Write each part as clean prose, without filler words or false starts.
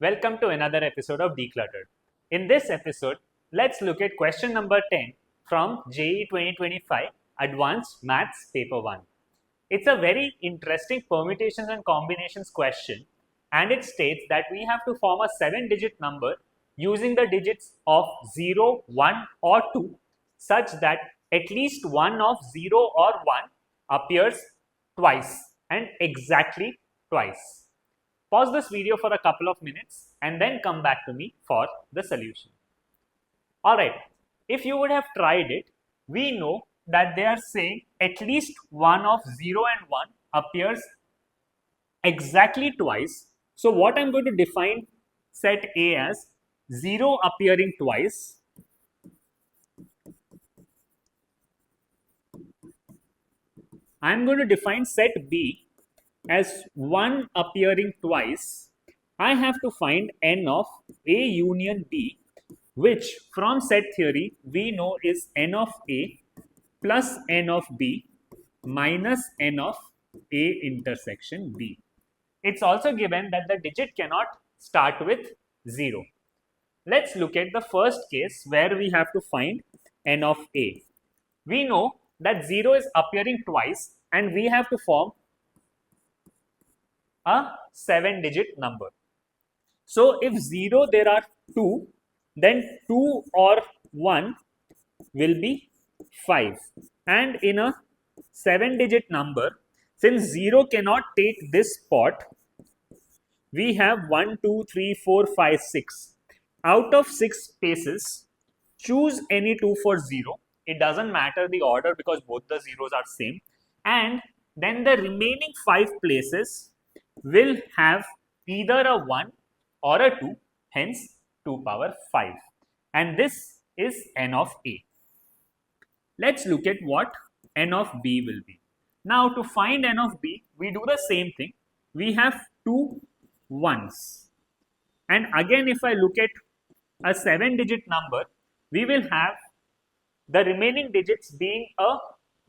Welcome to another episode of Decluttered. In this episode, let's look at question number 10 from JEE 2025 Advanced Maths Paper 1. It's a very interesting permutations and combinations question, and it states that we have to form a 7-digit number using the digits of 0, 1 or 2 such that at least one of 0 or 1 appears twice and exactly twice. Pause this video for a couple of minutes and then come back to me for the solution. Alright, if you would have tried it, we know that they are saying at least one of 0 and 1 appears exactly twice. So what I'm going to define set A as 0 appearing twice, I'm going to define set B as 1 appearing twice. I have to find n of A union B, which from set theory we know is n of A plus n of B minus n of A intersection B. It's also given that the digit cannot start with 0. Let's look at the first case where we have to find n of A. We know that 0 is appearing twice and we have to form a 7-digit number. So if 0 there are 2, then 2 or 1 will be 5. And in a 7-digit number, since 0 cannot take this spot, we have 1, 2, 3, 4, 5, 6. Out of 6 spaces, choose any 2 for 0. It doesn't matter the order because both the zeros are same. And then the remaining 5 places will have either a 1 or a 2, hence 2 power 5. And this is n of A. Let's look at what n of B will be. Now to find n of B, we do the same thing. We have 2 1s. And again, if I look at a 7-digit number, we will have the remaining digits being a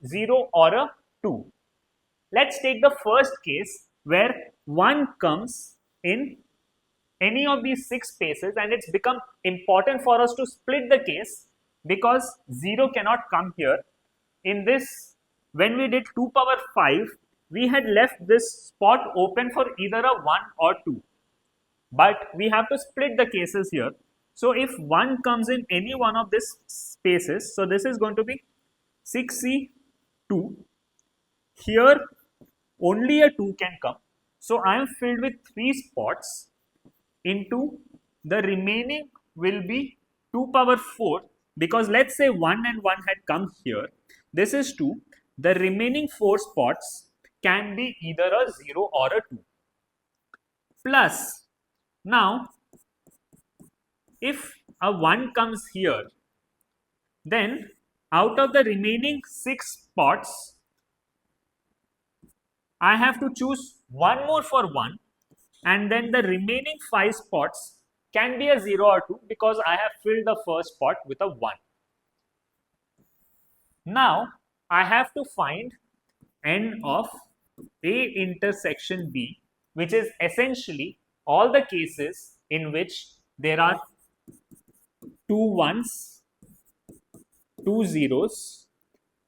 0 or a 2. Let's take the first case where 1 comes in any of these 6 spaces, and it's become important for us to split the case because 0 cannot come here. In this, when we did 2 power 5, we had left this spot open for either a 1 or 2. But we have to split the cases here. So if 1 comes in any one of these spaces, so this is going to be 6C2. Here only a 2 can come. So I am filled with 3 spots into the remaining will be 2 power 4, because let's say 1 and 1 had come here. This is 2. The remaining 4 spots can be either a 0 or a 2. Plus, now if a 1 comes here, then out of the remaining 6 spots, I have to choose one more for 1, and then the remaining 5 spots can be a 0 or 2 because I have filled the first spot with a 1. Now I have to find n of A intersection B, which is essentially all the cases in which there are 2 1s, 2 zeros,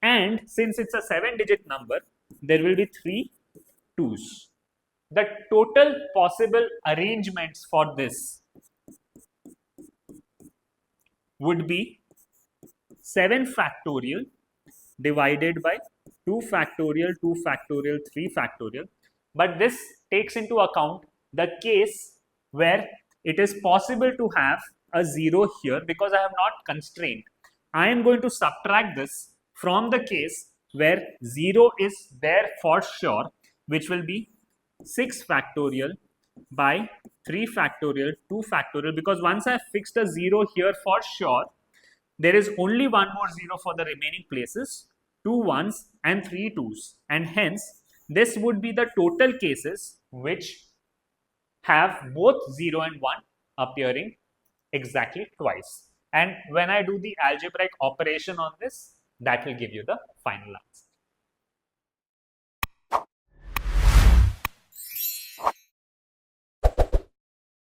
and since it's a 7-digit number, there will be 3 2s. The total possible arrangements for this would be 7 factorial divided by 2 factorial, 2 factorial, 3 factorial. But this takes into account the case where it is possible to have a 0 here because I have not constrained. I am going to subtract this from the case where 0 is there for sure, which will be 6 factorial by 3 factorial, 2 factorial, because once I have fixed a 0 here for sure, there is only one more 0 for the remaining places, 2 1s and 3 2s, and hence this would be the total cases which have both 0 and 1 appearing exactly twice. And when I do the algebraic operation on this, that will give you the final answer.